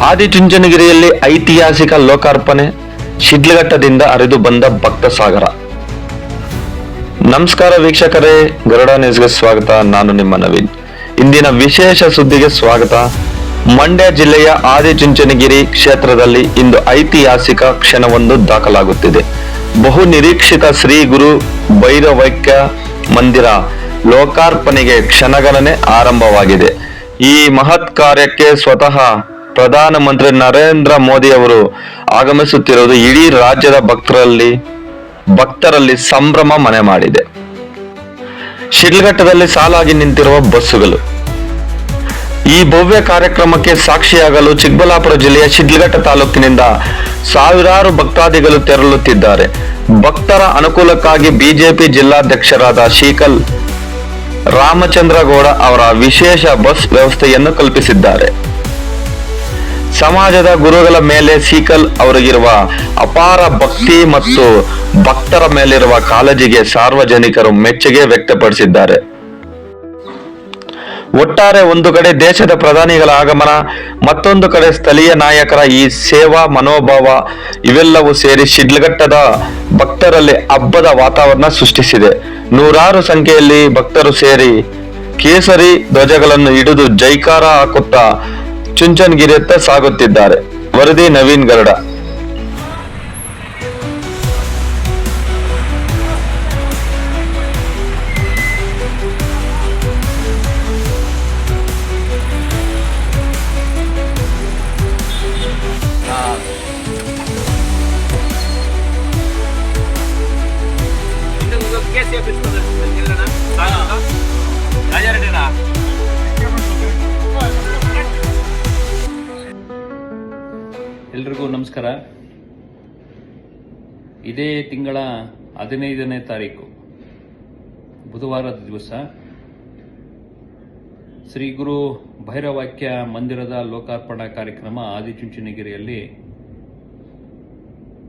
ಆದಿಚುಂಚನಗಿರಿಯಲ್ಲಿ ಐತಿಹಾಸಿಕ ಲೋಕಾರ್ಪಣೆ, ಶಿಡ್ಲಘಟ್ಟದಿಂದ ಹರಿದು ಬಂದ ಭಕ್ತ ಸಾಗರ. ನಮಸ್ಕಾರ ವೀಕ್ಷಕರೇ, ಗರುಡ ನ್ಯೂಸ್ಗೆ ಸ್ವಾಗತ. ನಾನು ನಿಮ್ಮ ನವೀನ್. ಇಂದಿನ ವಿಶೇಷ ಸುದ್ದಿಗೆ ಸ್ವಾಗತ. ಮಂಡ್ಯ ಜಿಲ್ಲೆಯ ಆದಿಚುಂಚನಗಿರಿ ಕ್ಷೇತ್ರದಲ್ಲಿ ಇಂದು ಐತಿಹಾಸಿಕ ಕ್ಷಣವೊಂದು ದಾಖಲಾಗುತ್ತಿದೆ. ಬಹು ನಿರೀಕ್ಷಿತ ಶ್ರೀ ಗುರು ಭೈರವೈಕ್ಯ ಮಂದಿರ ಲೋಕಾರ್ಪಣೆಗೆ ಕ್ಷಣಗಣನೆ ಆರಂಭವಾಗಿದೆ. ಈ ಮಹತ್ ಕಾರ್ಯಕ್ಕೆ ಸ್ವತಃ ಪ್ರಧಾನಮಂತ್ರಿ ನರೇಂದ್ರ ಮೋದಿ ಅವರು ಆಗಮಿಸುತ್ತಿರುವುದು ಇಡೀ ರಾಜ್ಯದ ಭಕ್ತರಲ್ಲಿ ಸಂಭ್ರಮ ಮನೆ ಮಾಡಿದೆ. ಶಿಡ್ಲಘಟ್ಟದಲ್ಲಿ ಸಾಲಾಗಿ ನಿಂತಿರುವ ಬಸ್ಸುಗಳು. ಈ ಭವ್ಯ ಕಾರ್ಯಕ್ರಮಕ್ಕೆ ಸಾಕ್ಷಿಯಾಗಲು ಚಿಕ್ಕಬಳ್ಳಾಪುರ ಜಿಲ್ಲೆಯ ಶಿಡ್ಲಘಟ್ಟ ತಾಲೂಕಿನಿಂದ ಸಾವಿರಾರು ಭಕ್ತಾದಿಗಳು ತೆರಳುತ್ತಿದ್ದಾರೆ. ಭಕ್ತರ ಅನುಕೂಲಕ್ಕಾಗಿ ಬಿಜೆಪಿ ಜಿಲ್ಲಾಧ್ಯಕ್ಷರಾದ ಶೀಕಲ್ ರಾಮಚಂದ್ರಗೌಡ ಅವರ ವಿಶೇಷ ಬಸ್ ವ್ಯವಸ್ಥೆಯನ್ನು ಕಲ್ಪಿಸಿದ್ದಾರೆ. ಸಮಾಜದ ಗುರುಗಳ ಮೇಲೆ ಸೀಕಲ್ ಅವರಿಗಿರುವ ಅಪಾರ ಭಕ್ತಿ ಮತ್ತು ಭಕ್ತರ ಮೇಲಿರುವ ಕಾಳಜಿಗೆ ಸಾರ್ವಜನಿಕರು ಮೆಚ್ಚುಗೆ ವ್ಯಕ್ತಪಡಿಸಿದ್ದಾರೆ. ಒಟ್ಟಾರೆ ಒಂದು ಕಡೆ ದೇಶದ ಪ್ರಧಾನಿಗಳ ಆಗಮನ, ಮತ್ತೊಂದು ಕಡೆ ಸ್ಥಳೀಯ ನಾಯಕರ ಈ ಸೇವಾ ಮನೋಭಾವ ಇವೆಲ್ಲವೂ ಸೇರಿ ಶಿಡ್ಲಘಟ್ಟದ ಭಕ್ತರಲ್ಲಿ ಹಬ್ಬದ ವಾತಾವರಣ ಸೃಷ್ಟಿಸಿದೆ. ನೂರಾರು ಸಂಖ್ಯೆಯಲ್ಲಿ ಭಕ್ತರು ಸೇರಿ ಕೇಸರಿ ಧ್ವಜಗಳನ್ನು ಹಿಡಿದು ಜೈಕಾರ ಹಾಕುತ್ತಾ ಚುಂಚನಗಿರಿಯತ್ತ ಸಾಗುತ್ತಿದ್ದಾರೆ. ವರದಿ ನವೀನ್ ಗರುಡ. ಎಲ್ರಿಗೂ ನಮಸ್ಕಾರ. ಇದೇ ತಿಂಗಳ 15ನೇ ತಾರೀಕು ಬುಧವಾರದ ದಿವಸ ಶ್ರೀ ಗುರು ಭೈರವಾಕ್ಯ ಮಂದಿರದ ಲೋಕಾರ್ಪಣಾ ಕಾರ್ಯಕ್ರಮ ಆದಿಚುಂಚನಗಿರಿಯಲ್ಲಿ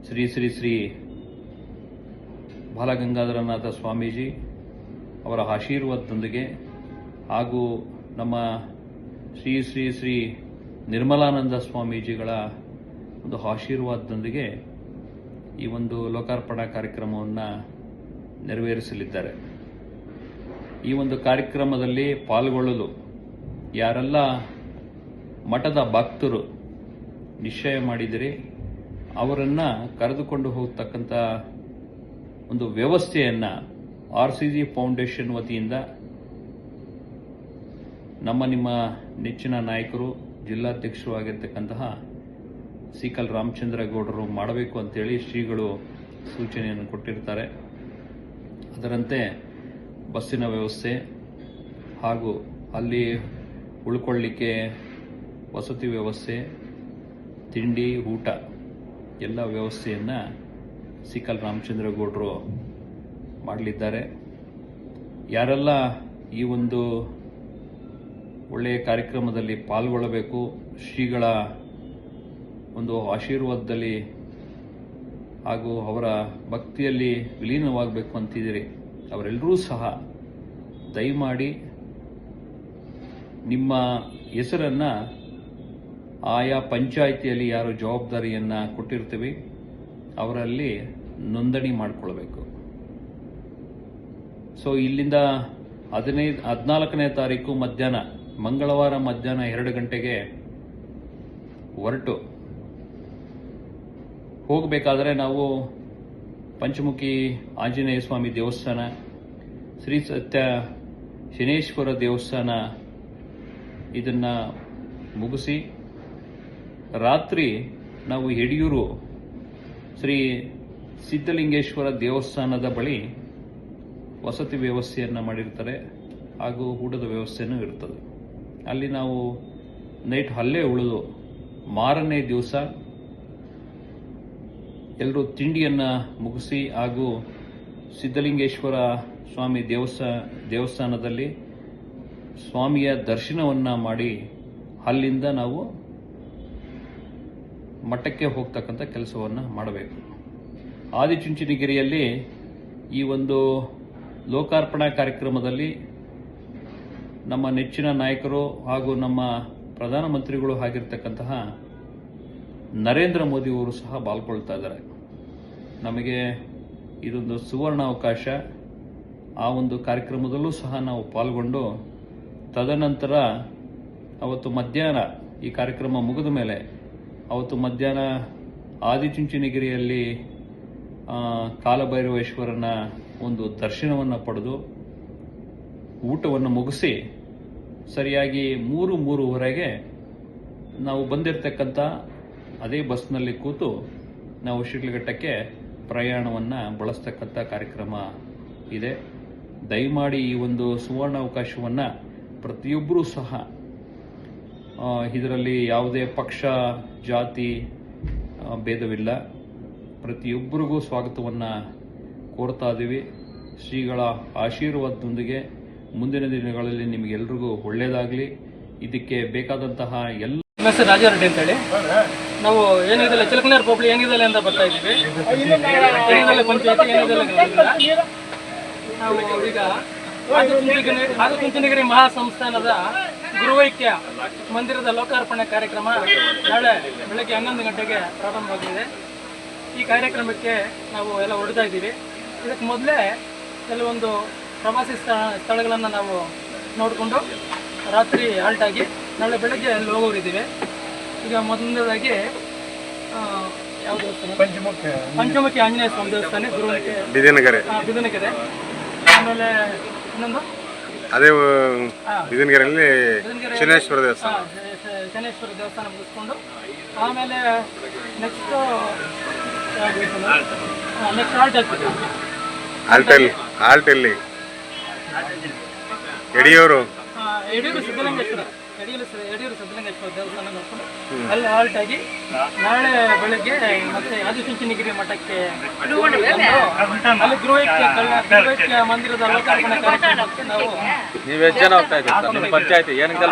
ಶ್ರೀ ಶ್ರೀ ಶ್ರೀ ಬಾಲಗಂಗಾಧರನಾಥ ಸ್ವಾಮೀಜಿ ಅವರ ಆಶೀರ್ವಾದದೊಂದಿಗೆ ಹಾಗೂ ನಮ್ಮ ಶ್ರೀ ಶ್ರೀ ಶ್ರೀ ನಿರ್ಮಲಾನಂದ ಸ್ವಾಮೀಜಿಗಳ ಒಂದು ಆಶೀರ್ವಾದದೊಂದಿಗೆ ಈ ಒಂದು ಲೋಕಾರ್ಪಣಾ ಕಾರ್ಯಕ್ರಮವನ್ನು ನೆರವೇರಿಸಲಿದ್ದಾರೆ. ಈ ಒಂದು ಕಾರ್ಯಕ್ರಮದಲ್ಲಿ ಪಾಲ್ಗೊಳ್ಳಲು ಯಾರೆಲ್ಲ ಮಠದ ಭಕ್ತರು ನಿಶ್ಚಯ ಮಾಡಿದಿರಿ ಅವರನ್ನು ಕರೆದುಕೊಂಡು ಹೋಗತಕ್ಕಂಥ ಒಂದು ವ್ಯವಸ್ಥೆಯನ್ನು RCG ಫೌಂಡೇಶನ್ ವತಿಯಿಂದ ನಿಮ್ಮ ನೆಚ್ಚಿನ ನಾಯಕರು ಜಿಲ್ಲಾಧ್ಯಕ್ಷರು ಆಗಿರ್ತಕ್ಕಂತಹ ಸೀಕಲ್ ರಾಮಚಂದ್ರಗೌಡರು ಮಾಡಬೇಕು ಅಂತೇಳಿ ಶ್ರೀಗಳು ಸೂಚನೆಯನ್ನು ಕೊಟ್ಟಿರ್ತಾರೆ. ಅದರಂತೆ ಬಸ್ಸಿನ ವ್ಯವಸ್ಥೆ ಹಾಗೂ ಅಲ್ಲಿ ಉಳ್ಕೊಳ್ಳಿಕ್ಕೆ ವಸತಿ ವ್ಯವಸ್ಥೆ, ತಿಂಡಿ, ಊಟ ಎಲ್ಲ ವ್ಯವಸ್ಥೆಯನ್ನು ಸೀಕಲ್ ರಾಮಚಂದ್ರಗೌಡರು ಮಾಡಲಿದ್ದಾರೆ. ಯಾರೆಲ್ಲ ಈ ಒಂದು ಒಳ್ಳೆಯ ಕಾರ್ಯಕ್ರಮದಲ್ಲಿ ಪಾಲ್ಗೊಳ್ಳಬೇಕು, ಶ್ರೀಗಳ ಒಂದು ಆಶೀರ್ವಾದದಲ್ಲಿ ಹಾಗೂ ಅವರ ಭಕ್ತಿಯಲ್ಲಿ ವಿಲೀನವಾಗಬೇಕು ಅಂತಿದ್ದೀರಿ, ಅವರೆಲ್ಲರೂ ಸಹ ದಯಮಾಡಿ ನಿಮ್ಮ ಹೆಸರನ್ನು ಆಯಾ ಪಂಚಾಯಿತಿಯಲ್ಲಿ ಯಾರು ಜವಾಬ್ದಾರಿಯನ್ನು ಕೊಟ್ಟಿರ್ತೀವಿ ಅವರಲ್ಲಿ ನೋಂದಣಿ ಮಾಡಿಕೊಳ್ಬೇಕು. ಸೊ ಇಲ್ಲಿಂದ 14ನೇ ತಾರೀಕು ಮಧ್ಯಾಹ್ನ, ಮಂಗಳವಾರ ಮಧ್ಯಾಹ್ನ 2 ಗಂಟೆಗೆ ಹೊರಟು ಹೋಗಬೇಕಾದ್ರೆ ನಾವು ಪಂಚಮುಖಿ ಆಂಜನೇಯ ಸ್ವಾಮಿ ದೇವಸ್ಥಾನ, ಶ್ರೀ ಸತ್ಯ ಶನೇಶ್ವರ ದೇವಸ್ಥಾನ ಇದನ್ನು ಮುಗಿಸಿ ರಾತ್ರಿ ನಾವು ಯಡಿಯೂರು ಶ್ರೀ ಸಿದ್ಧಲಿಂಗೇಶ್ವರ ದೇವಸ್ಥಾನದ ಬಳಿ ವಸತಿ ವ್ಯವಸ್ಥೆಯನ್ನು ಮಾಡಿರ್ತಾರೆ ಹಾಗೂ ಊಟದ ವ್ಯವಸ್ಥೆಯೂ ಇರ್ತದೆ. ಅಲ್ಲಿ ನಾವು ನೈಟ್ ಅಲ್ಲೇ ಉಳಿದು ಮಾರನೇ ದಿವಸ ಎಲ್ಲರೂ ತಿಂಡಿಯನ್ನು ಮುಗಿಸಿ ಹಾಗೂ ಸಿದ್ಧಲಿಂಗೇಶ್ವರ ಸ್ವಾಮಿ ದೇವಸ್ಥಾನದಲ್ಲಿ ಸ್ವಾಮಿಯ ದರ್ಶನವನ್ನು ಮಾಡಿ ಅಲ್ಲಿಂದ ನಾವು ಮಠಕ್ಕೆ ಹೋಗ್ತಕ್ಕಂಥ ಕೆಲಸವನ್ನು ಮಾಡಬೇಕು. ಆದಿಚುಂಚನಗಿರಿಯಲ್ಲಿ ಈ ಒಂದು ಲೋಕಾರ್ಪಣಾ ಕಾರ್ಯಕ್ರಮದಲ್ಲಿ ನಮ್ಮ ನೆಚ್ಚಿನ ನಾಯಕರು ಹಾಗೂ ನಮ್ಮ ಪ್ರಧಾನಮಂತ್ರಿಗಳು ಆಗಿರ್ತಕ್ಕಂತಹ ನರೇಂದ್ರ ಮೋದಿಯವರು ಸಹ ಪಾಲ್ಗೊಳ್ತಾ ಇದ್ದಾರೆ. ನಮಗೆ ಇದೊಂದು ಸುವರ್ಣ ಅವಕಾಶ. ಆ ಒಂದು ಕಾರ್ಯಕ್ರಮದಲ್ಲೂ ಸಹ ನಾವು ಪಾಲ್ಗೊಂಡು ತದನಂತರ ಅವತ್ತು ಮಧ್ಯಾಹ್ನ ಈ ಕಾರ್ಯಕ್ರಮ ಮುಗಿದ ಮೇಲೆ ಅವತ್ತು ಮಧ್ಯಾಹ್ನ ಆದಿಚುಂಚನಗಿರಿಯಲ್ಲಿ ಕಾಲಭೈರವೇಶ್ವರನ ಒಂದು ದರ್ಶನವನ್ನು ಪಡೆದು ಊಟವನ್ನು ಮುಗಿಸಿ ಸರಿಯಾಗಿ 3:03 ನಾವು ಬಂದಿರತಕ್ಕಂಥ ಅದೇ ಬಸ್ನಲ್ಲಿ ಕೂತು ನಾವು ಶಿಡ್ಲಘಟ್ಟಕ್ಕೆ ಪ್ರಯಾಣವನ್ನು ಬಳಸ್ತಕ್ಕಂಥ ಕಾರ್ಯಕ್ರಮ ಇದೆ. ದಯಮಾಡಿ ಈ ಒಂದು ಸುವರ್ಣಾವಕಾಶವನ್ನು ಪ್ರತಿಯೊಬ್ಬರೂ ಸಹ ಇದರಲ್ಲಿ ಯಾವುದೇ ಪಕ್ಷ ಜಾತಿ ಭೇದವಿಲ್ಲ, ಪ್ರತಿಯೊಬ್ಬರಿಗೂ ಸ್ವಾಗತವನ್ನು ಕೋರ್ತಾ ಇದ್ದೀವಿ. ಶ್ರೀಗಳ ಆಶೀರ್ವಾದದೊಂದಿಗೆ ಮುಂದಿನ ದಿನಗಳಲ್ಲಿ ನಿಮಗೆಲ್ರಿಗೂ ಒಳ್ಳೆಯದಾಗಲಿ. ಇದಕ್ಕೆ ಬೇಕಾದಂತಹ ಎಲ್ಲ ಹೆಸರು ರಾಜಾರೆಡ್ಡಿ ಅಂತೇಳಿ ನಾವು ಏನಿದೆಲ್ಲ ಚಿಲಕನೇರ್ ಹೋಬಳಿ ಏನಿದೆಲ್ಲ ಅಂತ ಬರ್ತಾ ಇದ್ದೀವಿ. ಏನಿದೆಲ್ಲ ಪಂಚಾಯತಿ ಏನಿದೆಲ್ಲ ನಾವು ಈಗ ಆದಿಚುಂಚನಗಿರಿ ಮಹಾಸಂಸ್ಥಾನದ ಗುರುವೈಕ್ಯ ಮಂದಿರದ ಲೋಕಾರ್ಪಣೆ ಕಾರ್ಯಕ್ರಮ ನಾಳೆ ಬೆಳಗ್ಗೆ 11 ಗಂಟೆಗೆ ಪ್ರಾರಂಭವಾಗಲಿದೆ. ಈ ಕಾರ್ಯಕ್ರಮಕ್ಕೆ ನಾವು ಎಲ್ಲ ಹೊರಡ್ತಾ ಇದ್ದೀವಿ. ಇದಕ್ಕೆ ಮೊದಲೇ ಕೆಲವೊಂದು ಪ್ರವಾಸಿ ಸ್ಥಳಗಳನ್ನು ನಾವು ನೋಡಿಕೊಂಡು ರಾತ್ರಿ ಹಾಲ್ಟ್ ಆಗಿ ನಾಳೆ ಬೆಳಗ್ಗೆ ಅಲ್ಲಿ ಹೋಗೋರಿದ್ದೀವಿ. ಈಗ ಮೊದಲನೇದಾಗಿ ಯಾವ ದೇವಸ್ಥಾನ? ಪಂಚಮುಖಿ ಆಂಜನೇಯ ಸ್ವಾಮಿ ದೇವಸ್ಥಾನ ಬಿದನಕೆರೆ. ಆಮೇಲೆ ಇನ್ನೊಂದು ಅದೇ ಬಿದನಕೆರೆಯಲ್ಲಿ ಶನೇಶ್ವರ ದೇವಸ್ಥಾನ ಮುಗಿಸ್ಕೊಂಡು ಆಮೇಲೆ ನೆಕ್ಸ್ಟ್ ಹಾಲ್ಟ್ ಆಗ್ತದೆ. ಯಡಿಯೂರು ಸಿದ್ದಲಿಂಗೇಶ್ವರ ದೇವಸ್ಥಾನ ನೋಡ್ಕೊಂಡು ಅಲ್ಲಿ ಹಾಲ್ಟ್ ಆಗಿ ನಾಳೆ ಬೆಳಗ್ಗೆ ಮತ್ತೆ ಆದಿಚುಂಚನಗಿರಿ ಮಠಕ್ಕೆ ಅಲ್ಲಿ ಗೃಹೈಕ್ಯ ಮಂದಿರದ ಲೋಕಾರ್ಪಣೆ ಕಾರ್ಯಕ್ರಮಕ್ಕೆ ನಾವು ನೀವು ಎಷ್ಟು ಜನ ಹೋಗ್ತಾ ಇದ್ದೀರಾ? ನಿಮ್ಮ ಪಂಚಾಯತಿ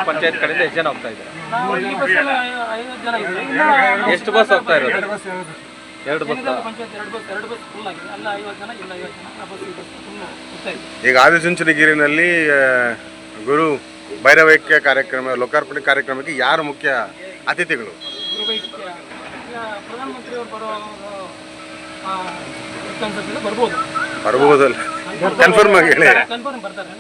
ಪಂಚಾಯತ್ ಕಡೆಯಿಂದ ಎಷ್ಟು ಜನ ಹೋಗ್ತಾ ಇದ್ದೀರಾ? ನಾವು ಈ ಬಸ್ಸಲ್ಲಿ 5 ಜನ ಇದ್ದೀವಿ. ಎಷ್ಟು ಬಸ್ ಹೋಗ್ತಾ ಇರೋದು? 2 ಬಸ್. ಪಂಚಾಯತ್ 2 ಬಸ್ ಫುಲ್ ಆಗಿದೆ. ಅಲ್ಲ 50 ಜನ, ಇಲ್ಲ 50 ಜನ. ಆ ಬಸ್ ಫುಲ್ ಹೋಗ್ತಾ ಇದೆ. ಈಗ ಆದಿಚುಂಚನಗಿರಿನಲ್ಲಿ ಗುರು ಭೈರವೈಕ್ಯ ಕಾರ್ಯಕ್ರಮ ಲೋಕಾರ್ಪಣೆ ಕಾರ್ಯಕ್ರಮಕ್ಕೆ ಯಾರು ಮುಖ್ಯ ಅತಿಥಿಗಳು? ಗುರುವೈಕ್ಯ ಪ್ರಧಾನಮಂತ್ರಿಯವರು ಬರ್ಬೋದಲ್ಲ, ಕನ್ಫರ್ಮ್ ಆಗಿ ಹೇಳಿ. ಕನ್ಫರ್ಮ್ ಬರ್ತಾರೆ.